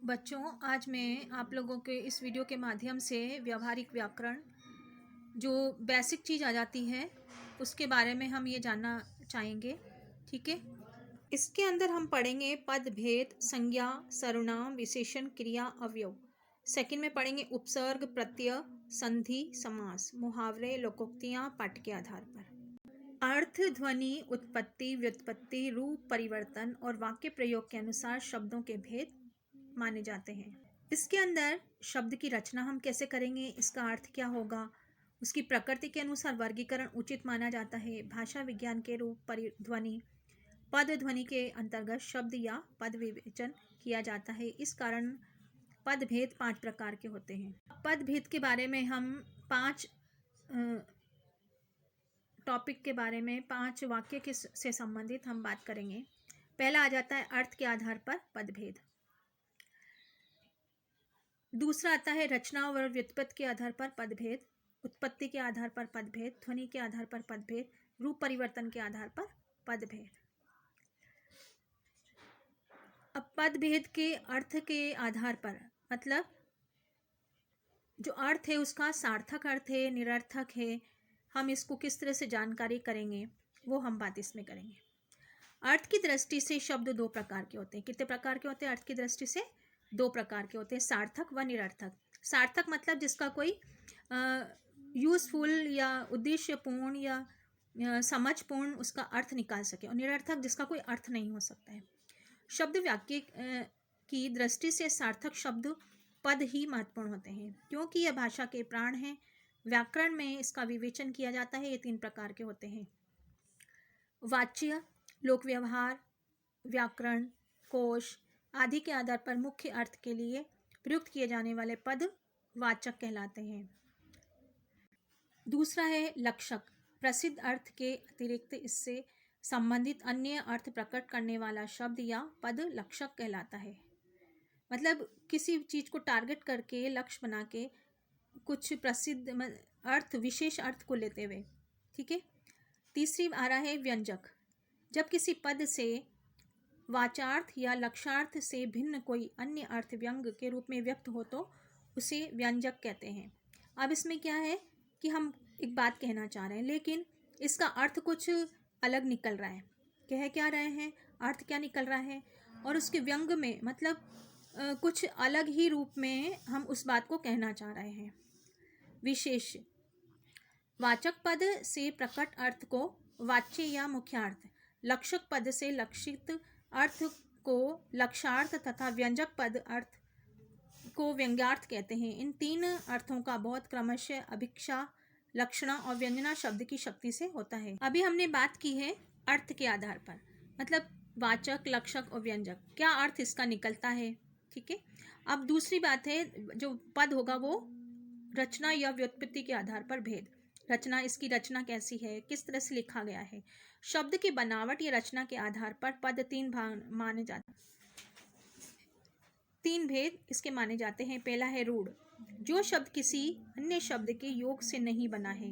बच्चों, आज मैं आप लोगों के इस वीडियो के माध्यम से व्यावहारिक व्याकरण जो बेसिक चीज़ आ जाती है उसके बारे में हम ये जानना चाहेंगे। ठीक है। इसके अंदर हम पढ़ेंगे पद भेद, संज्ञा, सर्वनाम, विशेषण, क्रिया, अवयव। सेकंड में पढ़ेंगे उपसर्ग, प्रत्यय, संधि, समास, मुहावरे, लोकोक्तियाँ पाठ के आधार पर। अर्थ, ध्वनि, उत्पत्ति, व्युत्पत्ति, रूप परिवर्तन और वाक्य प्रयोग के अनुसार शब्दों के भेद माने जाते हैं। इसके अंदर शब्द की रचना हम कैसे करेंगे, इसका अर्थ क्या होगा, उसकी प्रकृति के अनुसार वर्गीकरण उचित माना जाता है। भाषा विज्ञान के रूप परिध्वनि, पद ध्वनि के अंतर्गत शब्द या पद विवेचन किया जाता है। इस कारण पद भेद 5 प्रकार के होते हैं। पद भेद के बारे में हम 5 टॉपिक के बारे में 5 वाक्य के से संबंधित हम बात करेंगे। पहला आ जाता है अर्थ के आधार पर पद भेद। दूसरा आता है रचना और व्युत्पत्ति के आधार पर पद भेद, उत्पत्ति के आधार पर पद भेद, ध्वनि के आधार पर पद भेद, रूप परिवर्तन के आधार पर पद भेद। अब पद भेद के अर्थ के आधार पर मतलब जो अर्थ है उसका सार्थक अर्थ है, निरर्थक है, हम इसको किस तरह से जानकारी करेंगे वो हम बात इसमें करेंगे। अर्थ की दृष्टि से शब्द 2 प्रकार के होते हैं। कितने प्रकार के होते हैं? अर्थ की दृष्टि से 2 प्रकार के होते हैं, सार्थक व निरर्थक। सार्थक मतलब जिसका कोई यूजफुल या उद्देश्यपूर्ण या समझपूर्ण उसका अर्थ निकाल सके, और निरर्थक जिसका कोई अर्थ नहीं हो सकता है। शब्द वाक्य की दृष्टि से सार्थक शब्द पद ही महत्वपूर्ण होते हैं, क्योंकि यह भाषा के प्राण हैं। व्याकरण में इसका विवेचन किया जाता है। ये 3 प्रकार के होते हैं। वाच्य, लोक व्यवहार, व्याकरण, कोश आदि के आधार पर मुख्य अर्थ के लिए प्रयुक्त किए जाने वाले पद वाचक कहलाते हैं। दूसरा है लक्षक, प्रसिद्ध अर्थ के अतिरिक्त इससे संबंधित अन्य अर्थ प्रकट करने वाला शब्द या पद लक्षक कहलाता है। मतलब किसी चीज़ को टारगेट करके, लक्ष्य बना के कुछ प्रसिद्ध अर्थ, विशेष अर्थ को लेते हुए। ठीक है। तीसरी आ रहा है व्यंजक, जब किसी पद से वाचार्थ या लक्षार्थ से भिन्न कोई अन्य अर्थ व्यंग के रूप में व्यक्त हो तो उसे व्यंजक कहते हैं। अब इसमें क्या है कि हम एक बात कहना चाह रहे हैं लेकिन इसका अर्थ कुछ अलग निकल रहा है। कह क्या रहे हैं, अर्थ क्या निकल रहा है, और उसके व्यंग में मतलब कुछ अलग ही रूप में हम उस बात को कहना चाह रहे हैं। विशेष, वाचक पद से प्रकट अर्थ को वाच्य या मुख्यार्थ, लक्षक पद से लक्षित अर्थ को लक्षार्थ तथा व्यंजक पद अर्थ को व्यंग्यार्थ कहते हैं। इन 3 अर्थों का बहुत क्रमशः अभिक्षा, लक्षणा और व्यंजना शब्द की शक्ति से होता है। अभी हमने बात की है अर्थ के आधार पर, मतलब वाचक, लक्षक और व्यंजक, क्या अर्थ इसका निकलता है। ठीक है। अब दूसरी बात है, जो पद होगा वो रचना या व्युत्पत्ति के आधार पर भेद। रचना, इसकी रचना कैसी है, किस तरह से लिखा गया है। शब्द की बनावट या रचना के आधार पर पद 3 भाग माने जाते हैं। 3 भेद इसके माने जाते हैं। पहला है रूढ़, जो शब्द किसी अन्य शब्द के योग से नहीं बना है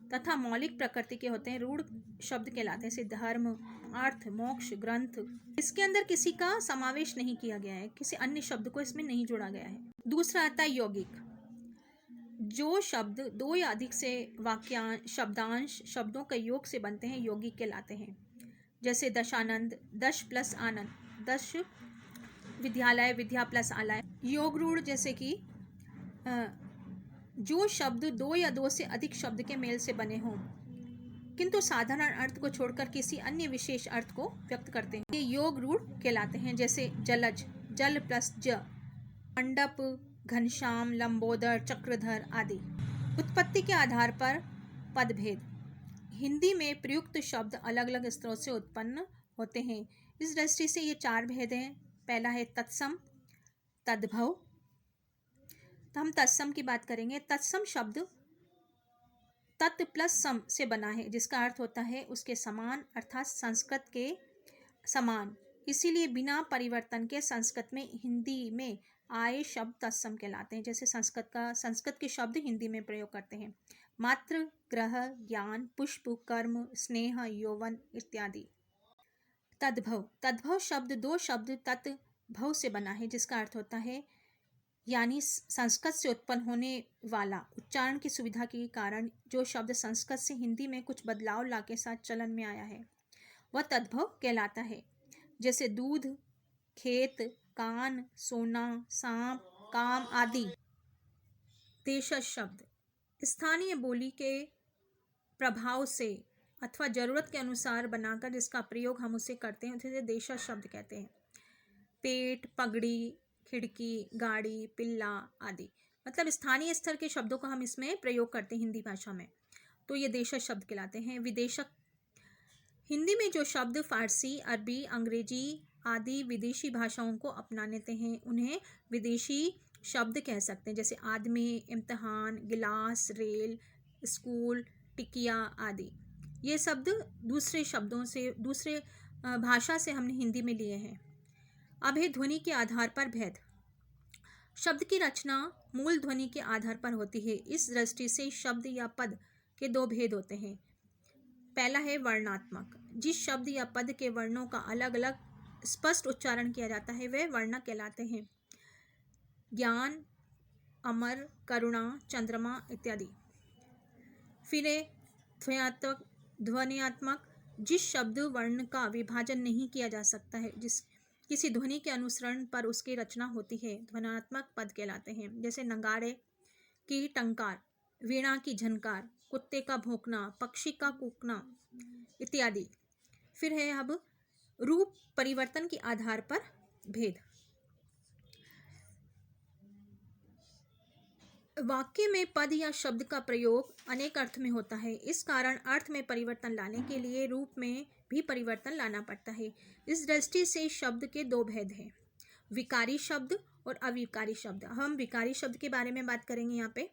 तथा मौलिक प्रकृति के होते हैं, रूढ़ शब्द कहलाते हैं। जैसे धर्म, अर्थ, मोक्ष, ग्रंथ, इसके अंदर किसी का समावेश नहीं किया गया है, किसी अन्य शब्द को इसमें नहीं जोड़ा गया है। दूसरा आता है यौगिक, जो शब्द 2 या अधिक से वाक्यांश, शब्दांश, शब्दों के योग से बनते हैं, यौगिक कहलाते हैं। जैसे दशानंद, दश प्लस आनंद, दश विद्यालय, विद्या प्लस आलय। योग रूढ़, जैसे कि जो शब्द 2 या 2 से अधिक शब्द के मेल से बने हों किंतु साधारण अर्थ को छोड़कर किसी अन्य विशेष अर्थ को व्यक्त करते हैं, ये योग रूढ़ कहलाते हैं। जैसे जलज, जल प्लस ज, मंडप, घनश्याम, लंबोदर, चक्रधर आदि। उत्पत्ति के आधार पर पदभेद, हिंदी में प्रयुक्त शब्द अलग अलग स्रोत से उत्पन्न होते हैं। इस दृष्टि से ये 4 भेद हैं। पहला है तत्सम, तद्भव। तो हम तत्सम की बात करेंगे। तत्सम शब्द तत् प्लस सम से बना है, जिसका अर्थ होता है उसके समान, अर्थात संस्कृत के समान। इसीलिए बिना परिवर्तन के संस्कृत में, हिंदी में आए शब्द तत्सम कहलाते हैं। जैसे संस्कृत के शब्द हिंदी में प्रयोग करते हैं। मात्र, ग्रह, ज्ञान, पुष्प, कर्म, स्नेह, यौवन इत्यादि। तद्भव, तद्भव शब्द 2 शब्द तत् भव से बना है, जिसका अर्थ होता है यानी संस्कृत से उत्पन्न होने वाला। उच्चारण की सुविधा के कारण जो शब्द संस्कृत से हिंदी में कुछ बदलाव ला के साथ चलन में आया है वह तद्भव कहलाता है। जैसे दूध, खेत, कान, सोना, सांप, काम आदि। देशज शब्द स्थानीय बोली के प्रभाव से अथवा जरूरत के अनुसार बनाकर जिसका प्रयोग हम उसे करते हैं उसे देशज शब्द कहते हैं। पेट, पगड़ी, खिड़की, गाड़ी, पिल्ला आदि, मतलब स्थानीय स्तर के शब्दों का हम इसमें प्रयोग करते हैं हिंदी भाषा में, तो ये देशज शब्द कहलाते हैं। विदेशक, हिंदी में जो शब्द फारसी, अरबी, अंग्रेजी आदि विदेशी भाषाओं को अपना लेते हैं उन्हें विदेशी शब्द कह सकते हैं। जैसे आदमी, इम्तिहान, गिलास, रेल, स्कूल, टिकिया आदि। ये शब्द दूसरे शब्दों से, दूसरे भाषा से हमने हिंदी में लिए हैं। अब है ध्वनि के आधार पर भेद। शब्द की रचना मूल ध्वनि के आधार पर होती है। इस दृष्टि से शब्द या पद के दो भेद होते हैं। पहला है वर्णात्मक। जिस शब्द या पद के वर्णों का अलग अलग स्पष्ट उच्चारण किया जाता है वे वर्ण कहलाते हैं। ज्ञान, अमर, करुणा, चंद्रमा इत्यादि। फिर है ध्वन्यात्मक। जिस शब्द वर्ण का विभाजन नहीं किया जा सकता है, जिस किसी ध्वनि के अनुसरण पर उसकी रचना होती है, ध्वन्यात्मक पद कहलाते हैं। जैसे नगाड़े की टंकार, वीणा की झनकार, कुत्ते का भौंकना, पक्षी का कूकना इत्यादि। फिर है अब रूप परिवर्तन के आधार पर भेद। वाक्य में पद या शब्द का प्रयोग अनेक अर्थ में होता है। इस कारण अर्थ में परिवर्तन लाने के लिए रूप में भी परिवर्तन लाना पड़ता है। इस दृष्टि से शब्द के दो भेद हैं, विकारी शब्द और अविकारी शब्द। हम विकारी शब्द के बारे में बात करेंगे यहाँ पे।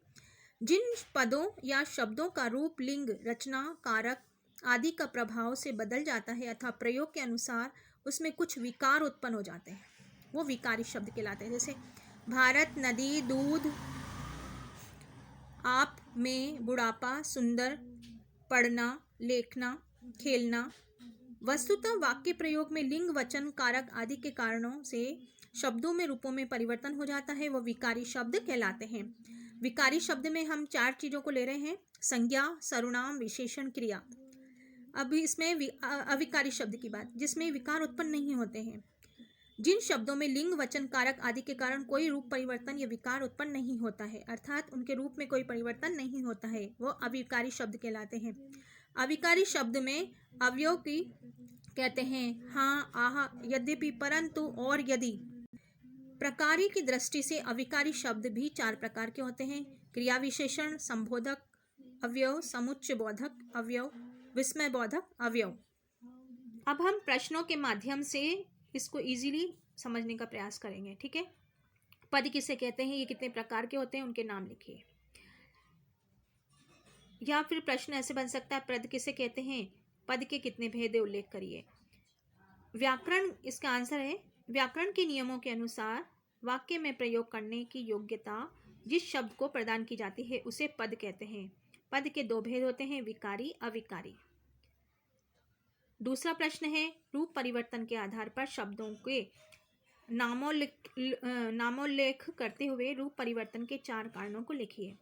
जिन पदों या शब्दों का रूप, लिंग, रचना, कारक आदि का प्रभाव से बदल जाता है अथवा प्रयोग के अनुसार उसमें कुछ विकार उत्पन्न हो जाते हैं, वो विकारी शब्द कहलाते हैं। जैसे भारत, नदी, दूध, आप, में, बुढ़ापा, सुंदर, पढ़ना, लेखना, खेलना। वस्तुतः वाक्य प्रयोग में लिंग, वचन, कारक आदि के कारणों से शब्दों में रूपों में परिवर्तन हो जाता है, वह विकारी शब्द कहलाते हैं। विकारी शब्द में हम 4 चीजों को ले रहे हैं, संज्ञा, सर्वनाम, विशेषण, क्रिया। अब इसमें अविकारी शब्द की बात, जिसमें विकार उत्पन्न नहीं होते हैं। जिन शब्दों में लिंग, वचन, कारक आदि के कारण कोई रूप परिवर्तन या विकार उत्पन्न नहीं होता है, अर्थात उनके रूप में कोई परिवर्तन नहीं होता है, वो अविकारी शब्द कहलाते हैं। अविकारी शब्द में अवयव की कहते हैं हाँ, आह, यद्यपि, परंतु और यदि। प्रकारी की दृष्टि से अविकारी शब्द भी 4 प्रकार के होते हैं, क्रिया विशेषण, संबोधक अवयव, समुच्चय बोधक अवयव, विस्मय बोधक अवयव। अब हम प्रश्नों के माध्यम से इसको इजीली समझने का प्रयास करेंगे, ठीक है। पद किसे कहते हैं, ये कितने प्रकार के होते हैं, उनके नाम लिखिए। या फिर प्रश्न ऐसे बन सकता है, पद किसे कहते हैं, पद के कितने भेद है, उल्लेख करिए। व्याकरण, इसका आंसर है व्याकरण के नियमों के अनुसार वाक्य में प्रयोग करने की योग्यता जिस शब्द को प्रदान की जाती है उसे पद कहते हैं। पद के 2 भेद होते हैं, विकारी, अविकारी। दूसरा प्रश्न है, रूप परिवर्तन के आधार पर शब्दों के नामोल्लेख करते हुए रूप परिवर्तन के 4 कारणों को लिखिए।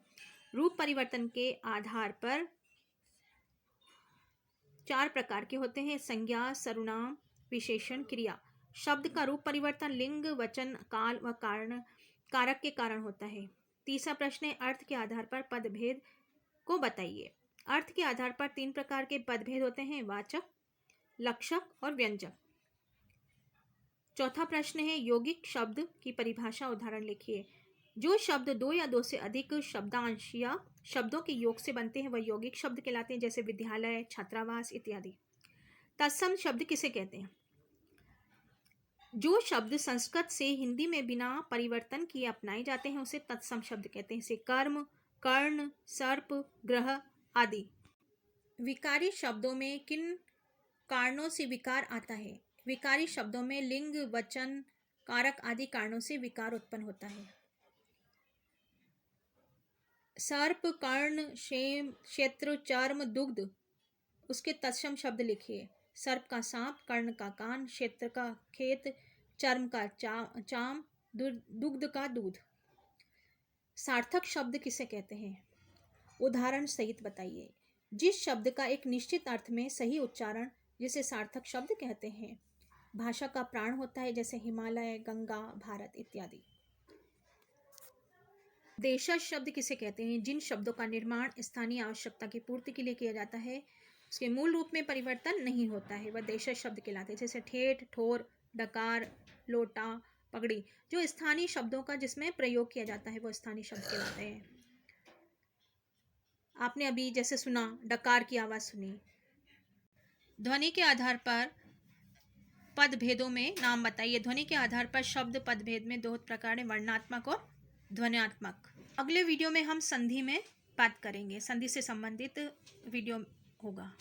रूप परिवर्तन के आधार पर 4 प्रकार के होते हैं, संज्ञा, सर्वनाम, विशेषण, क्रिया। शब्द का रूप परिवर्तन लिंग, वचन, काल व कारक के कारण होता है। तीसरा प्रश्न है, अर्थ के आधार पर पद भेद को बताइए। अर्थ के आधार पर 3 प्रकार के पद भेद होते हैं, वाचक, लक्षक और व्यंजक। चौथा प्रश्न है, यौगिक शब्द की परिभाषा, उदाहरण लिखिए। जो शब्द 2 या 2 से अधिक शब्दांश या शब्दों के योग से बनते हैं वह यौगिक शब्द कहलाते हैं, जैसे विद्यालय, छात्रावास इत्यादि। तत्सम शब्द किसे कहते हैं? जो शब्द संस्कृत से हिंदी में बिना परिवर्तन किए अपनाए जाते हैं उसे तत्सम शब्द कहते हैं, जैसे कर्म, कर्ण, सर्प, ग्रह आदि। विकारी शब्दों में किन कारणों से विकार आता है? विकारी शब्दों में लिंग, वचन, कारक आदि कारणों से विकार उत्पन्न होता है। सर्प, कर्ण, क्षेम, क्षेत्र, चर्म, दुग्ध, उसके तत्सम शब्द लिखिए। सर्प का सांप, कर्ण का कान, क्षेत्र का खेत, चर्म का चाम, दुग्ध का दूध। सार्थक शब्द किसे कहते हैं? उदाहरण सहित बताइए। जिस शब्द का एक निश्चित अर्थ में सही उच्चारण, जिसे सार्थक शब्द कहते हैं। भाषा का प्राण होता है, जैसे हिमालय, गंगा, भारत इत्यादि। देशज शब्द किसे कहते हैं? जिन शब्दों का निर्माण स्थानीय आवश्यकता की पूर्ति के लिए किया जाता है, उसके मूल रूप में परिवर्तन नहीं होता है, वह देशज शब्द कहलाते हैं। जैसे ठेठ, ठोर, डकार, लोटा, पगड़ी। जो स्थानीय शब्दों का जिसमें प्रयोग किया जाता है वो स्थानीय शब्द कहलाते हैं। आपने अभी जैसे सुना, डकार की आवाज सुनी। ध्वनि के आधार पर पद भेदों में नाम बताइए। ध्वनि के आधार पर शब्द पद भेद में दो प्रकार हैं, वर्णात्मक और ध्वन्यात्मक। अगले वीडियो में हम संधि में बात करेंगे, संधि से संबंधित वीडियो होगा।